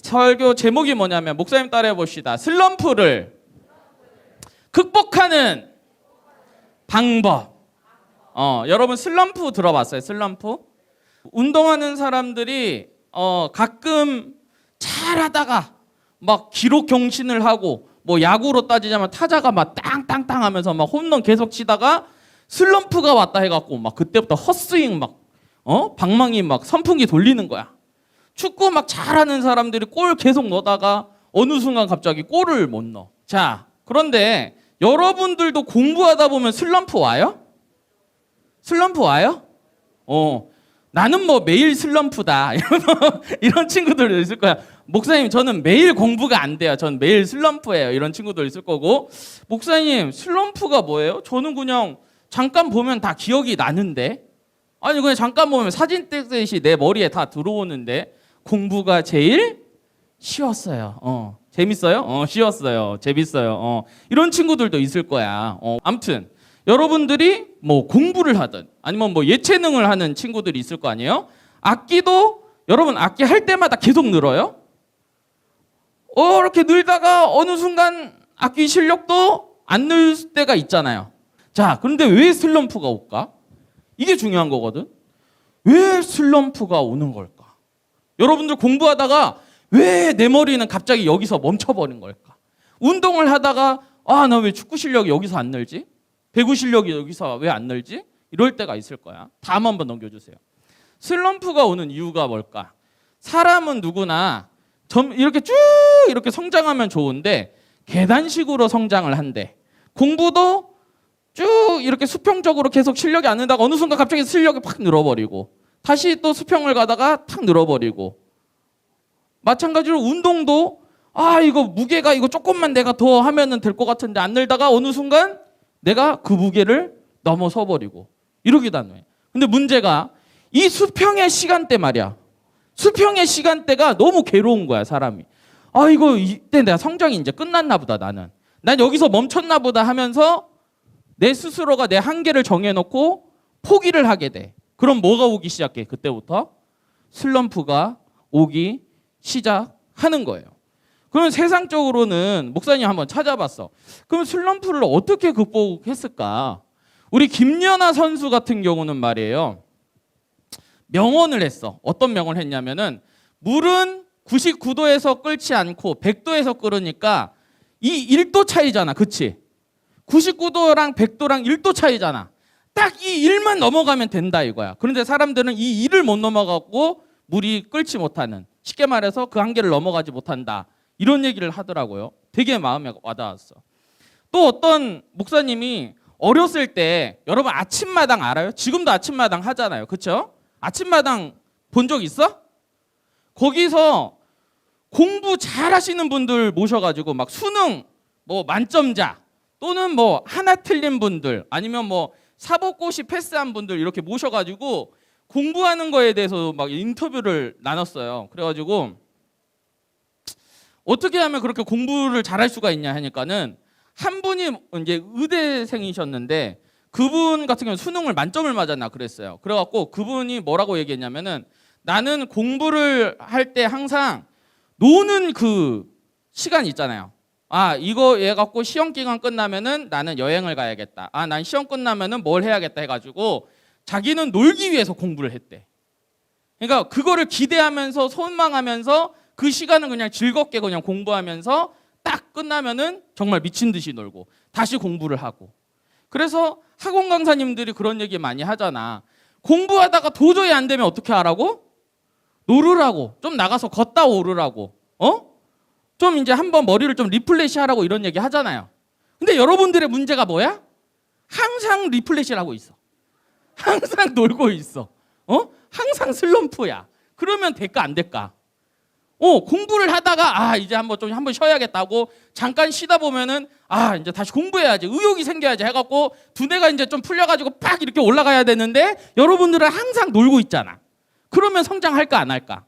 설교 제목이 뭐냐면 목사님 따라해 봅시다. 슬럼프를 극복하는 방법. 여러분 슬럼프 들어봤어요? 슬럼프? 운동하는 사람들이 가끔 잘하다가 막 기록 경신을 하고 뭐 야구로 따지자면 타자가 막 땅땅땅 하면서 막 홈런 계속 치다가 슬럼프가 왔다 해갖고 막 그때부터 헛스윙 막 방망이 막 선풍기 돌리는 거야. 축구 막 잘하는 사람들이 골 계속 넣다가 어느 순간 갑자기 골을 못 넣어. 자, 그런데 여러분들도 공부하다 보면 슬럼프 와요? 슬럼프 와요? 나는 뭐 매일 슬럼프다 이런 친구들 있을 거야. 목사님 저는 매일 공부가 안 돼요. 전 매일 슬럼프예요. 이런 친구들 있을 거고, 목사님 슬럼프가 뭐예요? 저는 그냥 잠깐 보면 다 기억이 나는데, 아니 그냥 잠깐 보면 사진 찍듯이 내 머리에 다 들어오는데 공부가 제일 쉬웠어요. 재밌어요? 쉬웠어요. 재밌어요. 이런 친구들도 있을 거야. 아무튼 여러분들이 뭐 공부를 하든 아니면 뭐 예체능을 하는 친구들이 있을 거 아니에요? 악기도 여러분 악기 할 때마다 계속 늘어요? 이렇게 늘다가 어느 순간 악기 실력도 안 늘 때가 있잖아요. 자, 그런데 왜 슬럼프가 올까? 이게 중요한 거거든. 왜 슬럼프가 오는 걸까? 여러분들 공부하다가 왜 내 머리는 갑자기 여기서 멈춰버린 걸까? 운동을 하다가 나 왜 축구 실력이 여기서 안 늘지? 배구 실력이 여기서 왜 안 늘지? 이럴 때가 있을 거야. 다음 한번 넘겨주세요. 슬럼프가 오는 이유가 뭘까? 사람은 누구나 이렇게 쭉 이렇게 성장하면 좋은데 계단식으로 성장을 한대. 공부도 쭉 이렇게 수평적으로 계속 실력이 안 는다가 어느 순간 갑자기 실력이 팍 늘어버리고 다시 또 수평을 가다가 탁 늘어버리고, 마찬가지로 운동도 이거 무게가 이거 조금만 내가 더 하면은 될 것 같은데 안 늘다가 어느 순간 내가 그 무게를 넘어서 버리고 이러기도 하네. 근데 문제가 이 수평의 시간대 말이야. 수평의 시간대가 너무 괴로운 거야, 사람이. 이거 이때 내가 성장이 이제 끝났나 보다, 난 여기서 멈췄나 보다 하면서 내 스스로가 내 한계를 정해놓고 포기를 하게 돼. 그럼 뭐가 오기 시작해? 그때부터 슬럼프가 오기 시작하는 거예요. 그러면 세상적으로는 목사님 한번 찾아봤어. 그럼 슬럼프를 어떻게 극복했을까? 우리 김연아 선수 같은 경우는 말이에요, 명언을 했어. 어떤 명언을 했냐면은 물은 99도에서 끓지 않고 100도에서 끓으니까 이 1도 차이잖아. 그치? 99도랑 100도랑 1도 차이잖아. 딱 이 1만 넘어가면 된다 이거야. 그런데 사람들은 이 1을 못 넘어가고 물이 끓지 못하는, 쉽게 말해서 그 한계를 넘어가지 못한다, 이런 얘기를 하더라고요. 되게 마음에 와닿았어. 또 어떤 목사님이 어렸을 때, 여러분 아침마당 알아요? 지금도 아침마당 하잖아요. 그렇죠? 아침마당 본 적 있어? 거기서 공부 잘하시는 분들 모셔가지고 막 수능 뭐 만점자 또는 뭐 하나 틀린 분들 아니면 뭐 사법고시 패스한 분들 이렇게 모셔가지고 공부하는 거에 대해서 막 인터뷰를 나눴어요. 그래가지고 어떻게 하면 그렇게 공부를 잘할 수가 있냐 하니까는, 한 분이 이제 의대생이셨는데 그분 같은 경우는 수능을 만점을 맞았나 그랬어요. 그래갖고 그분이 뭐라고 얘기했냐면은, 나는 공부를 할 때 항상 노는 그 시간 있잖아요. 이거 얘 갖고 시험 기간 끝나면은 나는 여행을 가야겠다. 난 시험 끝나면은 뭘 해야겠다 해가지고 자기는 놀기 위해서 공부를 했대. 그러니까 그거를 기대하면서 소망하면서 그 시간은 그냥 즐겁게 그냥 공부하면서 딱 끝나면은 정말 미친 듯이 놀고 다시 공부를 하고. 그래서 학원 강사님들이 그런 얘기 많이 하잖아. 공부하다가 도저히 안 되면 어떻게 하라고? 놀으라고. 좀 나가서 걷다 오르라고. 좀 이제 한번 머리를 좀 리플레시 하라고, 이런 얘기 하잖아요. 근데 여러분들의 문제가 뭐야? 항상 리플레시를 하고 있어. 항상 놀고 있어. 항상 슬럼프야. 그러면 될까 안 될까? 공부를 하다가 이제 한번 쉬어야겠다고 잠깐 쉬다 보면은 이제 다시 공부해야지, 의욕이 생겨야지 해갖고 두뇌가 이제 좀 풀려가지고 팍 이렇게 올라가야 되는데 여러분들은 항상 놀고 있잖아. 그러면 성장할까 안 할까?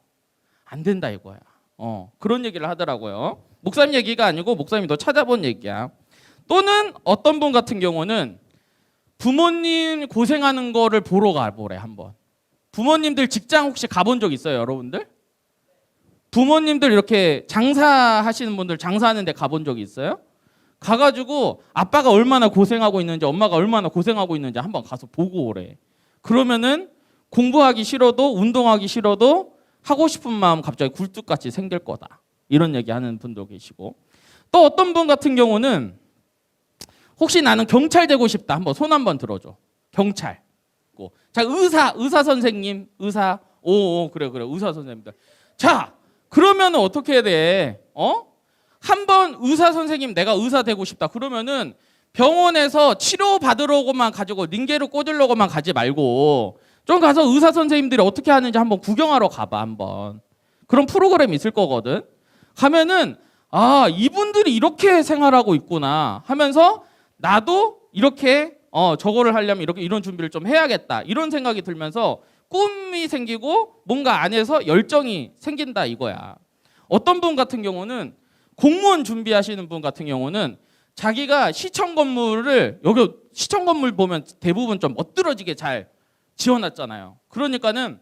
안 된다 이거야. 그런 얘기를 하더라고요. 목사님 얘기가 아니고 목사님이 더 찾아본 얘기야. 또는 어떤 분 같은 경우는 부모님 고생하는 거를 보러 가보래 한번. 부모님들 직장 혹시 가본 적 있어요, 여러분들? 부모님들 이렇게 장사하시는 분들 장사하는 데 가본 적이 있어요? 가가지고 아빠가 얼마나 고생하고 있는지 엄마가 얼마나 고생하고 있는지 한번 가서 보고 오래. 그러면은 공부하기 싫어도 운동하기 싫어도 하고 싶은 마음 갑자기 굴뚝같이 생길 거다. 이런 얘기하는 분도 계시고, 또 어떤 분 같은 경우는 혹시 나는 경찰 되고 싶다. 한번 손 한번 들어줘. 경찰. 자, 의사 선생님, 의사. 오, 그래, 의사 선생님들. 자, 그러면은 어떻게 해야 돼? 한번 의사 선생님, 내가 의사 되고 싶다. 그러면은 병원에서 치료 받으러고만 가지고 링게를 꽂으려고만 가지 말고 좀 가서 의사 선생님들이 어떻게 하는지 한번 구경하러 가봐. 한번 그런 프로그램이 있을 거거든. 가면은 아, 이분들이 이렇게 생활하고 있구나 하면서 나도 이렇게 저거를 하려면 이렇게 이런 준비를 좀 해야겠다, 이런 생각이 들면서 꿈이 생기고 뭔가 안에서 열정이 생긴다 이거야. 어떤 분 같은 경우는 공무원 준비하시는 분 같은 경우는 자기가 시청 건물을, 여기 시청 건물 보면 대부분 좀 멋들어지게 잘 지어놨잖아요. 그러니까는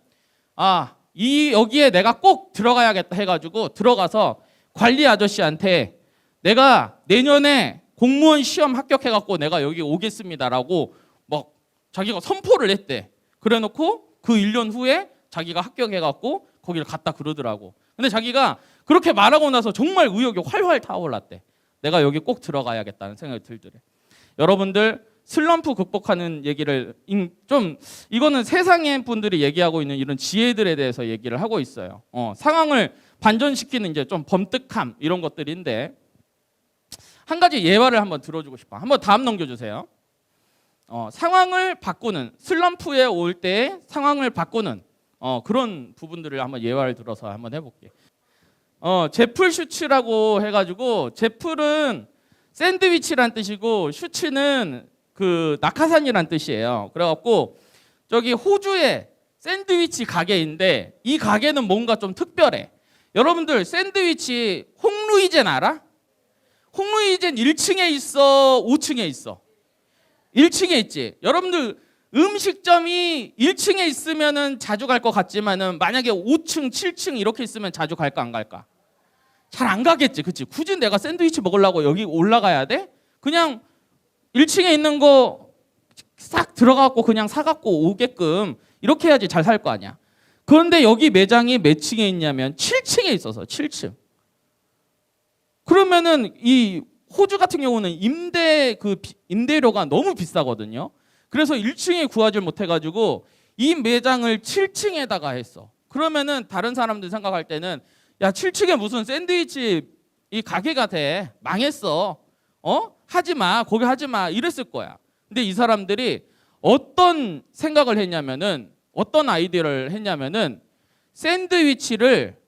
여기에 내가 꼭 들어가야겠다 해가지고 들어가서 관리 아저씨한테 내가 내년에 공무원 시험 합격해갖고 내가 여기 오겠습니다라고 막 자기가 선포를 했대. 그래놓고 그 1년 후에 자기가 합격해갖고 거기를 갔다 그러더라고. 근데 자기가 그렇게 말하고 나서 정말 의욕이 활활 타올랐대. 내가 여기 꼭 들어가야겠다는 생각이 들더래. 여러분들 슬럼프 극복하는 얘기를 좀, 이거는 세상의 분들이 얘기하고 있는 이런 지혜들에 대해서 얘기를 하고 있어요. 상황을 반전시키는 이제 좀 범뜩함 이런 것들인데, 한 가지 예화를 한번 들어주고 싶어. 한번 다음 넘겨주세요. 상황을 바꾸는, 슬럼프에 올 때 상황을 바꾸는 그런 부분들을 한번 예화를 들어서 한번 해볼게요. 제플 슈츠라고 해가지고, 제플은 샌드위치란 뜻이고 슈츠는 그 낙하산이란 뜻이에요. 그래갖고 저기 호주에 샌드위치 가게인데 이 가게는 뭔가 좀 특별해. 여러분들 샌드위치 홍루이젠 알아? 홍루이젠 1층에 있어, 5층에 있어? 1층에 있지. 여러분들 음식점이 1층에 있으면은 자주 갈 것 같지만은 만약에 5층, 7층 이렇게 있으면 자주 갈까 안 갈까? 잘 안 가겠지, 그치? 굳이 내가 샌드위치 먹으려고 여기 올라가야 돼? 그냥 1층에 있는 거 싹 들어가고 그냥 사갖고 오게끔 이렇게 해야지 잘 살 거 아니야. 그런데 여기 매장이 몇 층에 있냐면 7층에 있어서 7층. 그러면은 이 호주 같은 경우는 임대료가 너무 비싸거든요. 그래서 1층에 구하지 못해가지고 이 매장을 7층에다가 했어. 그러면은 다른 사람들 생각할 때는 야, 7층에 무슨 샌드위치 이 가게가 돼, 망했어, 하지마, 거기 하지마 이랬을 거야. 근데 이 사람들이 어떤 생각을 했냐면은, 어떤 아이디어를 했냐면은 샌드위치를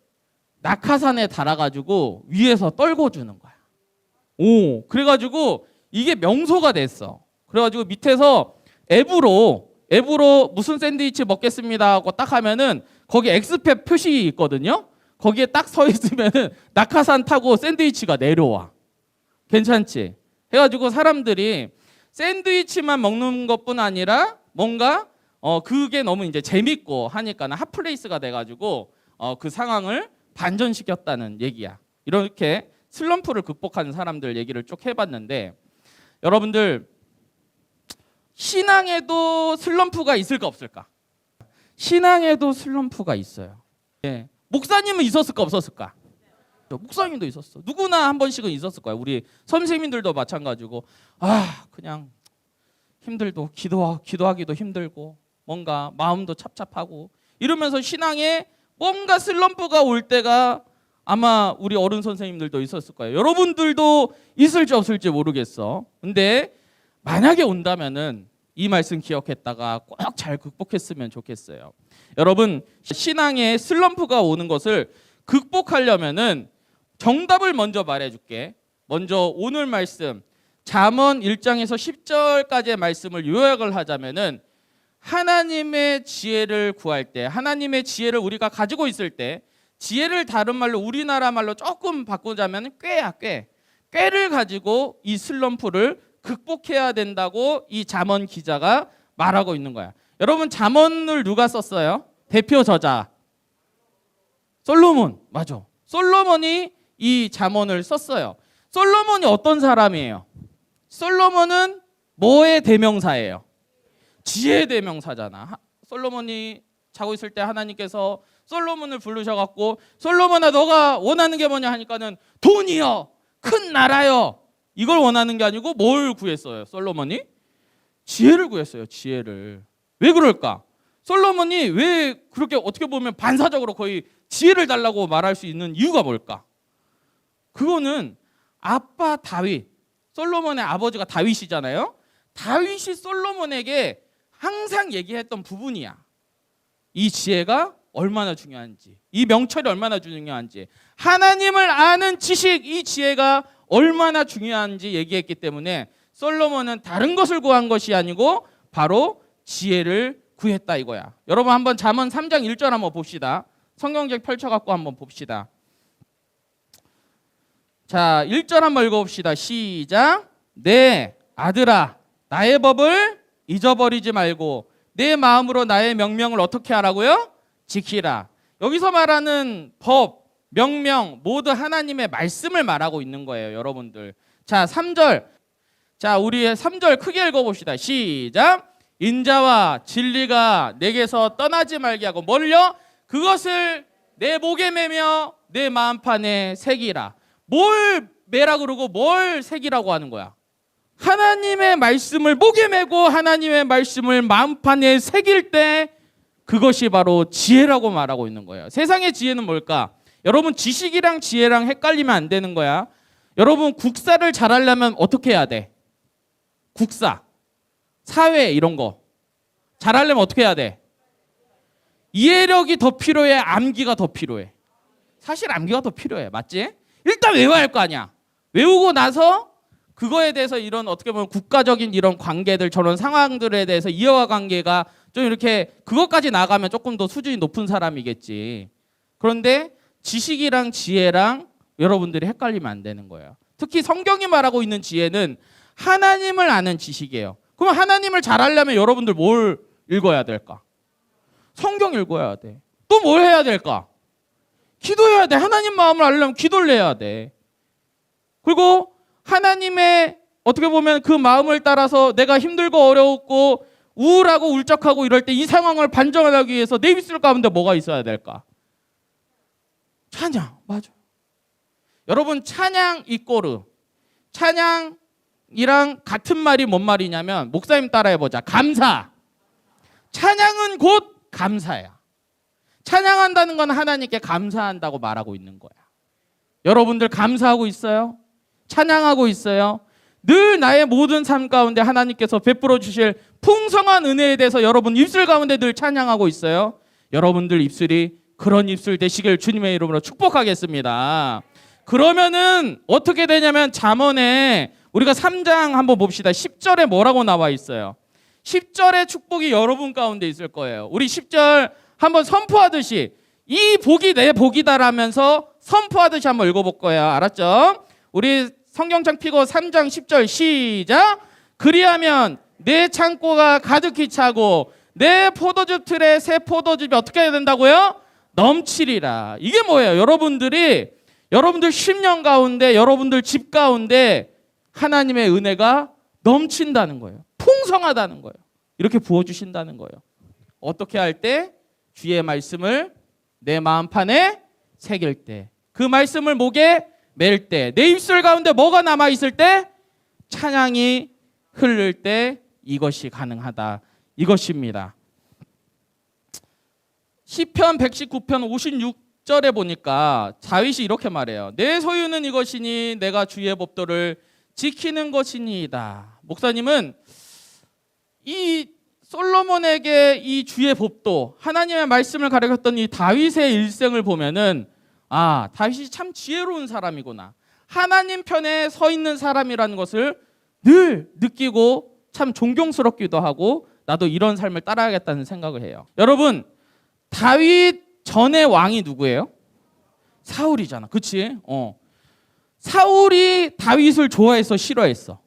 낙하산에 달아가지고 위에서 떨궈 주는 거야. 그래가지고 이게 명소가 됐어. 그래가지고 밑에서 앱으로 무슨 샌드위치 먹겠습니다 하고 딱 하면은 거기 엑스팻 표시 있거든요. 거기에 딱 서 있으면은 낙하산 타고 샌드위치가 내려와. 괜찮지? 해가지고 사람들이 샌드위치만 먹는 것뿐 아니라 뭔가 그게 너무 이제 재밌고 하니까는 핫플레이스가 돼가지고 그 상황을 반전시켰다는 얘기야. 이렇게 슬럼프를 극복하는 사람들 얘기를 쭉 해봤는데, 여러분들 신앙에도 슬럼프가 있을까 없을까? 신앙에도 슬럼프가 있어요. 예. 목사님은 있었을까 없었을까? 목사님도 있었어. 누구나 한 번씩은 있었을 거야. 우리 선생님들도 마찬가지고 그냥 힘들고 기도하기도 힘들고 뭔가 마음도 찹찹하고 이러면서 신앙에 뭔가 슬럼프가 올 때가 아마 우리 어른 선생님들도 있었을 거예요. 여러분들도 있을지 없을지 모르겠어. 근데 만약에 온다면은 이 말씀 기억했다가 꼭 잘 극복했으면 좋겠어요. 여러분, 신앙에 슬럼프가 오는 것을 극복하려면은 정답을 먼저 말해줄게. 먼저 오늘 말씀 잠언 1장에서 10절까지의 말씀을 요약을 하자면은, 하나님의 지혜를 구할 때, 하나님의 지혜를 우리가 가지고 있을 때, 지혜를 다른 말로 우리나라 말로 조금 바꾸자면 꾀야, 꾀. 꾀를 가지고 이 슬럼프를 극복해야 된다고 이 잠언 기자가 말하고 있는 거야. 여러분, 잠언을 누가 썼어요? 대표 저자 솔로몬. 맞아. 솔로몬이 이 잠언을 썼어요. 솔로몬이 어떤 사람이에요? 솔로몬은 뭐의 대명사예요? 지혜의 대명사잖아. 솔로몬이 자고 있을 때 하나님께서 솔로몬을 부르셔갖고 솔로몬아 너가 원하는 게 뭐냐 하니까는 돈이요, 큰 나라요, 이걸 원하는 게 아니고 뭘 구했어요? 솔로몬이 지혜를 구했어요. 지혜를. 왜 그럴까? 솔로몬이 왜 그렇게 어떻게 보면 반사적으로 거의 지혜를 달라고 말할 수 있는 이유가 뭘까? 그거는 아빠 다윗, 솔로몬의 아버지가 다윗이잖아요. 다윗이 솔로몬에게 항상 얘기했던 부분이야. 이 지혜가 얼마나 중요한지, 이 명철이 얼마나 중요한지, 하나님을 아는 지식, 이 지혜가 얼마나 중요한지 얘기했기 때문에 솔로몬은 다른 것을 구한 것이 아니고 바로 지혜를 구했다 이거야. 여러분 한번 잠언 3장 1절 한번 봅시다. 성경책 펼쳐갖고 한번 봅시다. 자, 1절 한번 읽어봅시다. 시작. 내 아들아, 나의 법을 잊어버리지 말고 내 마음으로 나의 명령을 어떻게 하라고요? 지키라. 여기서 말하는 법, 명령 모두 하나님의 말씀을 말하고 있는 거예요, 여러분들. 자, 3절. 자, 우리 3절 크게 읽어봅시다. 시작. 인자와 진리가 내게서 떠나지 말게 하고 뭘요? 그것을 내 목에 매며 내 마음판에 새기라. 뭘 매라 그러고 뭘 새기라고 하는 거야? 하나님의 말씀을 목에 매고 하나님의 말씀을 마음판에 새길 때 그것이 바로 지혜라고 말하고 있는 거예요. 세상의 지혜는 뭘까? 여러분 지식이랑 지혜랑 헷갈리면 안 되는 거야. 여러분 국사를 잘하려면 어떻게 해야 돼? 국사, 사회 이런 거 잘하려면 어떻게 해야 돼? 이해력이 더 필요해? 암기가 더 필요해? 사실 암기가 더 필요해. 맞지? 일단 외워야 할 거 아니야. 외우고 나서 그거에 대해서 이런 어떻게 보면 국가적인 이런 관계들, 저런 상황들에 대해서 이해와 관계가 좀 이렇게 그것까지 나가면 조금 더 수준이 높은 사람이겠지. 그런데 지식이랑 지혜랑 여러분들이 헷갈리면 안 되는 거예요. 특히 성경이 말하고 있는 지혜는 하나님을 아는 지식이에요. 그럼 하나님을 잘 알려면 여러분들 뭘 읽어야 될까? 성경 읽어야 돼. 또 뭘 해야 될까? 기도해야 돼. 하나님 마음을 알려면 기도를 해야 돼. 그리고 하나님의 어떻게 보면 그 마음을 따라서 내가 힘들고 어려웠고 우울하고 울적하고 이럴 때 이 상황을 반전하기 위해서 내 입술 가운데 뭐가 있어야 될까? 찬양. 맞아. 여러분 찬양 이꼬르. 찬양이랑 같은 말이 뭔 말이냐면 목사님 따라해보자. 감사. 찬양은 곧 감사야. 찬양한다는 건 하나님께 감사한다고 말하고 있는 거야. 여러분들 감사하고 있어요? 찬양하고 있어요? 늘 나의 모든 삶 가운데 하나님께서 베풀어 주실 풍성한 은혜에 대해서 여러분 입술 가운데 늘 찬양하고 있어요? 여러분들 입술이 그런 입술 되시길 주님의 이름으로 축복하겠습니다. 그러면은 어떻게 되냐면 잠언에 우리가 3장 한번 봅시다. 10절에 뭐라고 나와 있어요? 10절의 축복이 여러분 가운데 있을 거예요. 우리 10절 한번 선포하듯이 이 복이 내 복이다라면서 선포하듯이 한번 읽어볼 거예요. 알았죠? 우리 성경책 펴고 3장 10절 시작. 그리하면 내 창고가 가득히 차고 내 포도즙 틀에 새 포도즙이 어떻게 해야 된다고요? 넘치리라. 이게 뭐예요? 여러분들 심령 가운데 여러분들 집 가운데 하나님의 은혜가 넘친다는 거예요. 풍성하다는 거예요. 이렇게 부어주신다는 거예요. 어떻게 할 때? 주의 말씀을 내 마음판에 새길 때, 그 말씀을 목에 맬 때, 내 입술 가운데 뭐가 남아있을 때? 찬양이 흐를 때 이것이 가능하다. 이것입니다. 시편 119편 56절에 보니까 다윗이 이렇게 말해요. 내 소유는 이것이니 내가 주의 법도를 지키는 것이니이다. 목사님은 이 솔로몬에게 이 주의 법도, 하나님의 말씀을 가르쳤던 이 다윗의 일생을 보면은 아, 다윗이 참 지혜로운 사람이구나. 하나님 편에 서 있는 사람이라는 것을 늘 느끼고 참 존경스럽기도 하고 나도 이런 삶을 따라야겠다는 생각을 해요. 여러분, 다윗 전의 왕이 누구예요? 사울이잖아. 그치? 사울이 다윗을 좋아해서 싫어했어.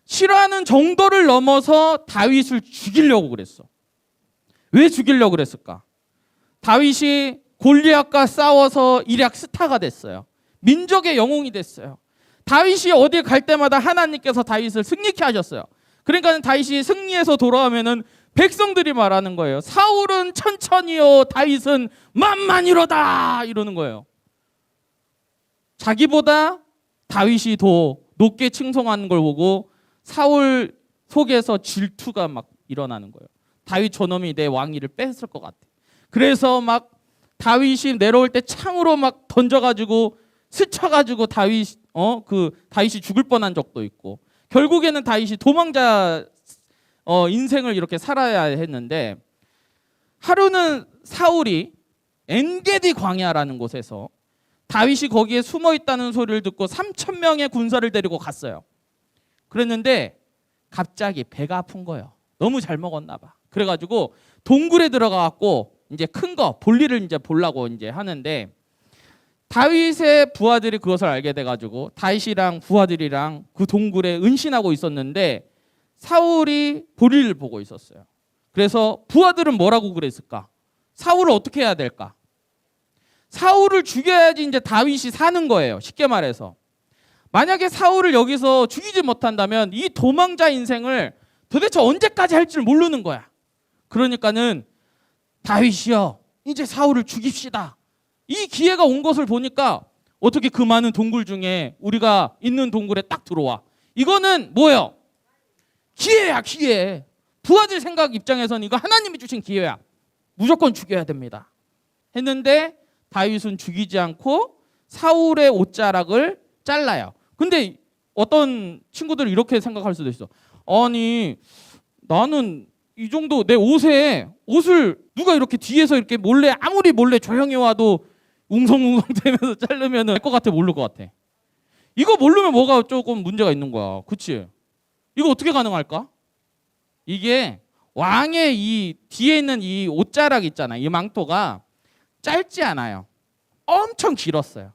싫어하는 정도를 넘어서 다윗을 죽이려고 그랬어. 왜 죽이려고 그랬을까? 다윗이 골리앗과 싸워서 일약 스타가 됐어요. 민족의 영웅이 됐어요. 다윗이 어디 갈 때마다 하나님께서 다윗을 승리케 하셨어요. 그러니까 다윗이 승리해서 돌아오면은 백성들이 말하는 거예요. 사울은 천천히요, 다윗은 만만이로다, 이러는 거예요. 자기보다 다윗이 더 높게 칭송하는 걸 보고 사울 속에서 질투가 막 일어나는 거예요. 다윗 저놈이 내 왕위를 뺏을 것 같아. 그래서 막 다윗이 내려올 때 창으로 막 던져가지고 스쳐가지고 다윗이 죽을 뻔한 적도 있고, 결국에는 다윗이 도망자 인생을 이렇게 살아야 했는데, 하루는 사울이 엔게디 광야라는 곳에서 다윗이 거기에 숨어 있다는 소리를 듣고 3,000명의 군사를 데리고 갔어요. 그랬는데 갑자기 배가 아픈 거예요. 너무 잘 먹었나 봐. 그래가지고 동굴에 들어가갖고 이제 큰 거 볼일을 이제 보려고 이제 하는데, 다윗의 부하들이 그것을 알게 돼가지고 다윗이랑 부하들이랑 그 동굴에 은신하고 있었는데 사울이 볼일을 보고 있었어요. 그래서 부하들은 뭐라고 그랬을까? 사울을 어떻게 해야 될까? 사울을 죽여야지 이제 다윗이 사는 거예요. 쉽게 말해서. 만약에 사울을 여기서 죽이지 못한다면 이 도망자 인생을 도대체 언제까지 할 줄 모르는 거야. 그러니까는 다윗이여, 이제 사울을 죽입시다. 이 기회가 온 것을 보니까 어떻게 그 많은 동굴 중에 우리가 있는 동굴에 딱 들어와. 이거는 뭐예요? 기회야, 기회. 부하들 생각 입장에서는 이거 하나님이 주신 기회야. 무조건 죽여야 됩니다. 했는데 다윗은 죽이지 않고 사울의 옷자락을 잘라요. 근데 어떤 친구들은 이렇게 생각할 수도 있어. 아니, 나는 이 정도 내 옷을 누가 이렇게 뒤에서 이렇게 몰래, 아무리 몰래 조용히 와도 웅성웅성 되면서 자르면 할 것 같아, 모를 것 같아? 이거 모르면 뭐가 조금 문제가 있는 거야. 그치? 이거 어떻게 가능할까? 이게 왕의 이 뒤에 있는 이 옷자락 있잖아, 이 망토가 짧지 않아요. 엄청 길었어요.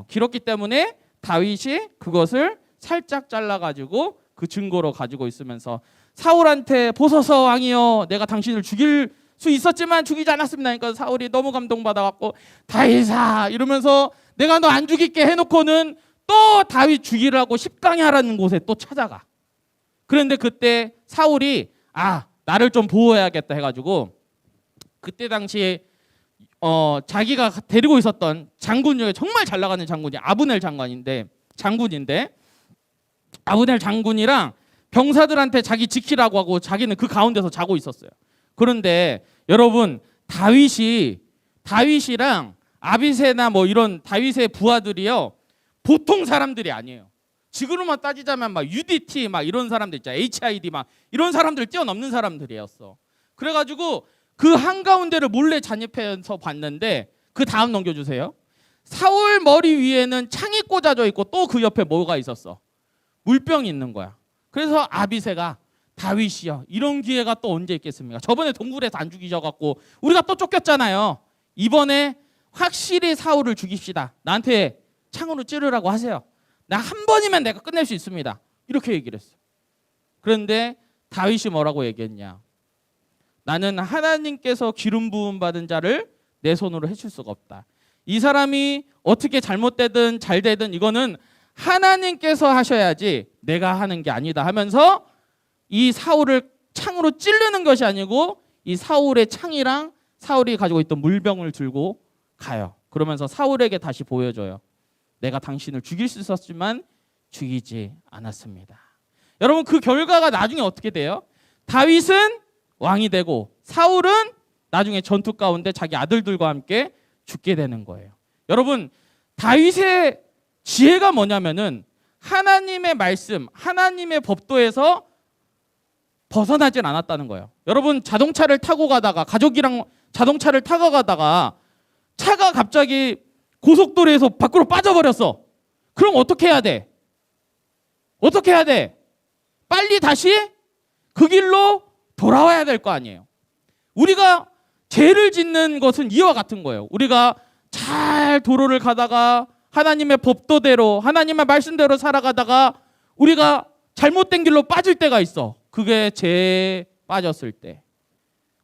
길었기 때문에 다윗이 그것을 살짝 잘라가지고 그 증거로 가지고 있으면서 사울한테 보소서 왕이여, 내가 당신을 죽일 수 있었지만 죽이지 않았습니다. 그러니까 사울이 너무 감동받아갖고 다윗아 이러면서 내가 너 안 죽일게 해놓고는 또 다윗 죽이라고 십강이 하라는 곳에 또 찾아가. 그런데 그때 사울이 나를 좀 보호해야겠다 해가지고 그때 당시에 자기가 데리고 있었던 장군 중에 정말 잘 나가는 장군이 아브넬 장군인데 아브넬 장군이랑 병사들한테 자기 지키라고 하고 자기는 그 가운데서 자고 있었어요. 그런데 여러분, 다윗이랑 아비새나 뭐 이런 다윗의 부하들이요, 보통 사람들이 아니에요. 지금으로만 따지자면 막 UDT 막 이런 사람들 있잖아, HID 막 이런 사람들 뛰어넘는 사람들이었어. 그래가지고 그 한가운데를 몰래 잔입해서 봤는데, 그 다음 넘겨주세요. 사울 머리 위에는 창이 꽂아져 있고 또 그 옆에 뭐가 있었어? 물병이 있는 거야. 그래서 아비새가 다윗이요, 이런 기회가 또 언제 있겠습니까? 저번에 동굴에서 안 죽이셔갖고 우리가 또 쫓겼잖아요. 이번에 확실히 사울을 죽입시다. 나한테 창으로 찌르라고 하세요. 나 한 번이면 내가 끝낼 수 있습니다. 이렇게 얘기를 했어. 그런데 다윗이 뭐라고 얘기했냐? 나는 하나님께서 기름 부음 받은 자를 내 손으로 해칠 수가 없다. 이 사람이 어떻게 잘못되든 잘되든 이거는 하나님께서 하셔야지 내가 하는 게 아니다 하면서 이 사울을 창으로 찌르는 것이 아니고 이 사울의 창이랑 사울이 가지고 있던 물병을 들고 가요. 그러면서 사울에게 다시 보여줘요. 내가 당신을 죽일 수 있었지만 죽이지 않았습니다. 여러분, 그 결과가 나중에 어떻게 돼요? 다윗은 왕이 되고 사울은 나중에 전투 가운데 자기 아들들과 함께 죽게 되는 거예요. 여러분, 다윗의 지혜가 뭐냐면은 하나님의 말씀, 하나님의 법도에서 벗어나질 않았다는 거예요. 여러분, 자동차를 타고 가다가 가족이랑 자동차를 타고 가다가 차가 갑자기 고속도로에서 밖으로 빠져버렸어. 그럼 어떻게 해야 돼? 어떻게 해야 돼? 빨리 다시 그 길로 돌아와야 될 거 아니에요. 우리가 죄를 짓는 것은 이와 같은 거예요. 우리가 잘 도로를 가다가 하나님의 법도대로, 하나님의 말씀대로 살아가다가 우리가 잘못된 길로 빠질 때가 있어. 그게 죄에 빠졌을 때.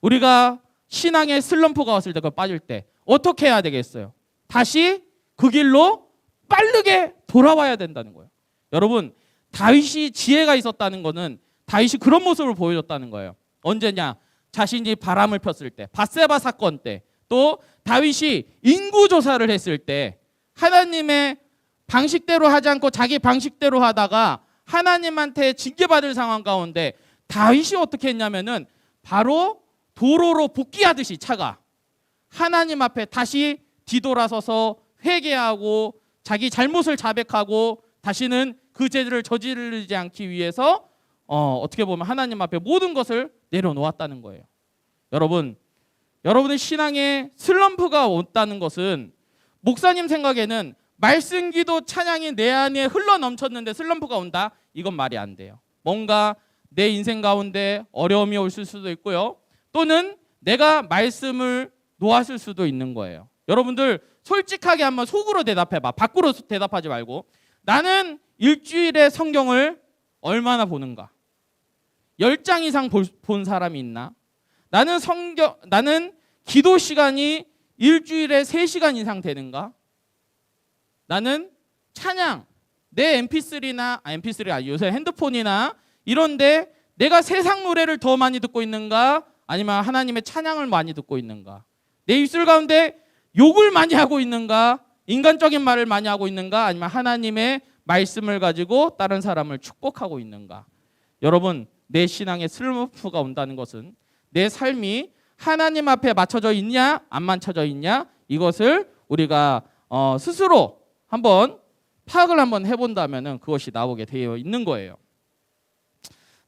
우리가 신앙의 슬럼프가 왔을 때, 그 빠질 때 어떻게 해야 되겠어요? 다시 그 길로 빠르게 돌아와야 된다는 거예요. 여러분, 다윗이 지혜가 있었다는 거는 다윗이 그런 모습을 보여줬다는 거예요. 언제냐? 자신이 바람을 폈을 때, 밧세바 사건 때, 또 다윗이 인구 조사를 했을 때 하나님의 방식대로 하지 않고 자기 방식대로 하다가 하나님한테 징계받을 상황 가운데 다윗이 어떻게 했냐면은 바로 도로로 복귀하듯이 차가 하나님 앞에 다시 뒤돌아서서 회개하고 자기 잘못을 자백하고 다시는 그 죄를 저지르지 않기 위해서 어떻게 보면 하나님 앞에 모든 것을 내려놓았다는 거예요. 여러분, 여러분의 신앙에 슬럼프가 온다는 것은 목사님 생각에는 말씀, 기도, 찬양이 내 안에 흘러 넘쳤는데 슬럼프가 온다? 이건 말이 안 돼요. 뭔가 내 인생 가운데 어려움이 올 수도 있고요. 또는 내가 말씀을 놓았을 수도 있는 거예요. 여러분들 솔직하게 한번 속으로 대답해봐. 밖으로 대답하지 말고. 나는 일주일에 성경을 얼마나 보는가? 10장 이상 본 사람이 있나? 나는 기도 시간이 일주일에 3시간 이상 되는가? 나는 찬양, 내 MP3가 요새 핸드폰이나 이런데 내가 세상 노래를 더 많이 듣고 있는가? 아니면 하나님의 찬양을 많이 듣고 있는가? 내 입술 가운데 욕을 많이 하고 있는가? 인간적인 말을 많이 하고 있는가? 아니면 하나님의 말씀을 가지고 다른 사람을 축복하고 있는가? 여러분, 내 신앙에 슬럼프가 온다는 것은 내 삶이 하나님 앞에 맞춰져 있냐 안 맞춰져 있냐 이것을 우리가 스스로 한번 파악을 한번 해본다면 그것이 나오게 되어 있는 거예요.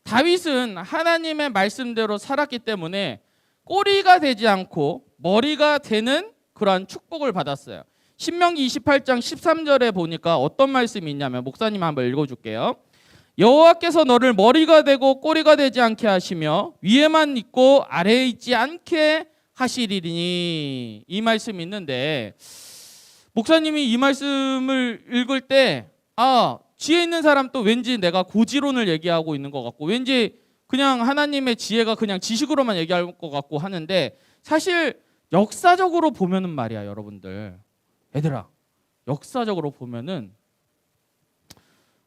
다윗은 하나님의 말씀대로 살았기 때문에 꼬리가 되지 않고 머리가 되는 그러한 축복을 받았어요. 신명기 28장 13절에 보니까 어떤 말씀이 있냐면 목사님 한번 읽어줄게요. 여호와께서 너를 머리가 되고 꼬리가 되지 않게 하시며 위에만 있고 아래에 있지 않게 하시리니, 이 말씀이 있는데 목사님이 이 말씀을 읽을 때 지혜 있는 사람 또 왠지 내가 고지론을 얘기하고 있는 것 같고 왠지 그냥 하나님의 지혜가 그냥 지식으로만 얘기할 것 같고 하는데 사실 역사적으로 보면은 말이야 여러분들, 얘들아, 역사적으로 보면은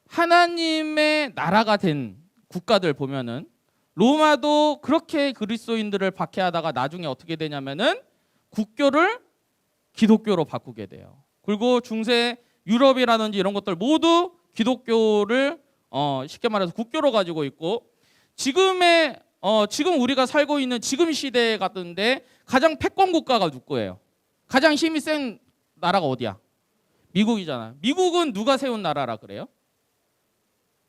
하나님의 나라가 된 국가들 보면은 로마도 그렇게 그리스도인들을 박해하다가 나중에 어떻게 되냐면은 국교를 기독교로 바꾸게 돼요. 그리고 중세 유럽이라든지 이런 것들 모두 기독교를 쉽게 말해서 국교로 가지고 있고 지금 우리가 살고 있는 지금 시대 같은데 가장 패권 국가가 누구예요? 가장 힘이 센 나라가 어디야? 미국이잖아. 미국은 누가 세운 나라라 그래요?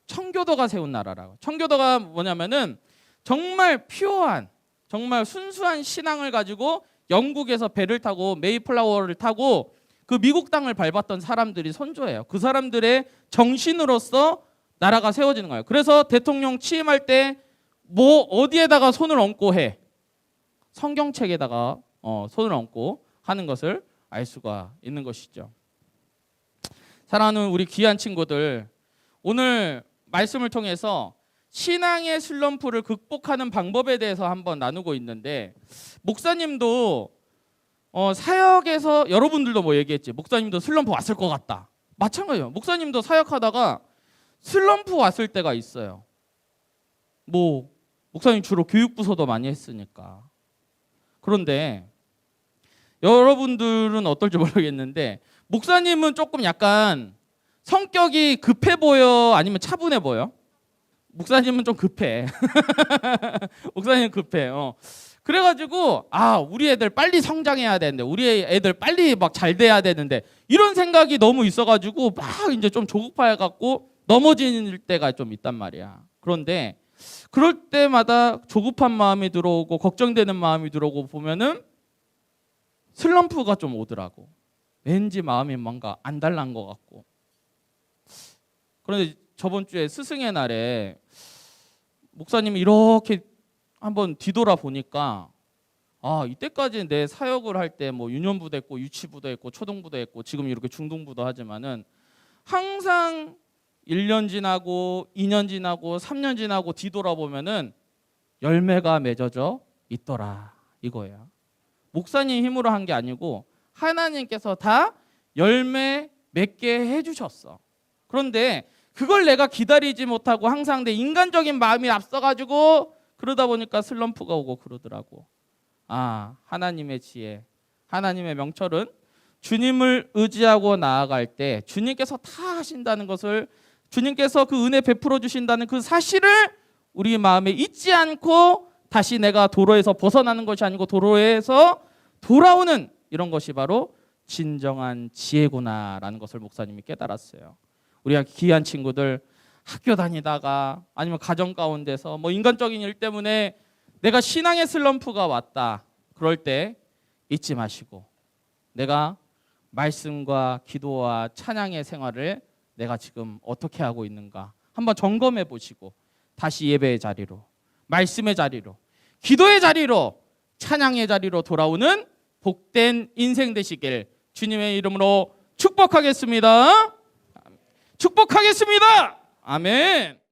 청교도가 세운 나라라고. 청교도가 뭐냐면은 정말 퓨어한, 정말 순수한 신앙을 가지고 영국에서 배를 타고 메이플라워를 타고 그 미국 땅을 밟았던 사람들이 선조예요. 그 사람들의 정신으로서 나라가 세워지는 거예요. 그래서 대통령 취임할 때 뭐 어디에다가 손을 얹고 해? 성경책에다가 손을 얹고 하는 것을 알 수가 있는 것이죠. 사랑하는 우리 귀한 친구들, 오늘 말씀을 통해서 신앙의 슬럼프를 극복하는 방법에 대해서 한번 나누고 있는데 목사님도 사역에서 여러분들도 뭐 얘기했지. 목사님도 슬럼프 왔을 것 같다. 마찬가지예요. 목사님도 사역하다가 슬럼프 왔을 때가 있어요. 뭐 목사님 주로 교육부서도 많이 했으니까. 그런데 여러분들은 어떨지 모르겠는데 목사님은 조금 약간 성격이 급해 보여 아니면 차분해 보여? 목사님은 좀 급해. 목사님은 급해요. 그래가지고 우리 애들 빨리 성장해야 되는데 우리 애들 빨리 막 잘 돼야 되는데 이런 생각이 너무 있어가지고 막 이제 좀 조급해갖고 넘어질 때가 좀 있단 말이야. 그런데 그럴 때마다 조급한 마음이 들어오고 걱정되는 마음이 들어오고 보면은 슬럼프가 좀 오더라고. 왠지 마음이 뭔가 안달난 것 같고. 그런데 저번 주에 스승의 날에 목사님이 이렇게 한번 뒤돌아 보니까 이때까지 내 사역을 할 때 뭐 유년부도 했고 유치부도 했고 초등부도 했고 지금 이렇게 중등부도 하지만은 항상 1년 지나고 2년 지나고 3년 지나고 뒤돌아보면은 열매가 맺어져 있더라 이거야. 목사님 힘으로 한 게 아니고 하나님께서 다 열매 맺게 해주셨어. 그런데 그걸 내가 기다리지 못하고 항상 내 인간적인 마음이 앞서가지고 그러다 보니까 슬럼프가 오고 그러더라고. 하나님의 지혜, 하나님의 명철은 주님을 의지하고 나아갈 때 주님께서 다 하신다는 것을, 주님께서 그 은혜 베풀어 주신다는 그 사실을 우리 마음에 잊지 않고 다시 내가 도로에서 벗어나는 것이 아니고 도로에서 돌아오는 이런 것이 바로 진정한 지혜구나라는 것을 목사님이 깨달았어요. 우리가 귀한 친구들 학교 다니다가 아니면 가정 가운데서 뭐 인간적인 일 때문에 내가 신앙의 슬럼프가 왔다. 그럴 때 잊지 마시고 내가 말씀과 기도와 찬양의 생활을 내가 지금 어떻게 하고 있는가 한번 점검해 보시고 다시 예배의 자리로, 말씀의 자리로, 기도의 자리로, 찬양의 자리로 돌아오는 복된 인생 되시길 주님의 이름으로 축복하겠습니다. 축복하겠습니다. 아멘.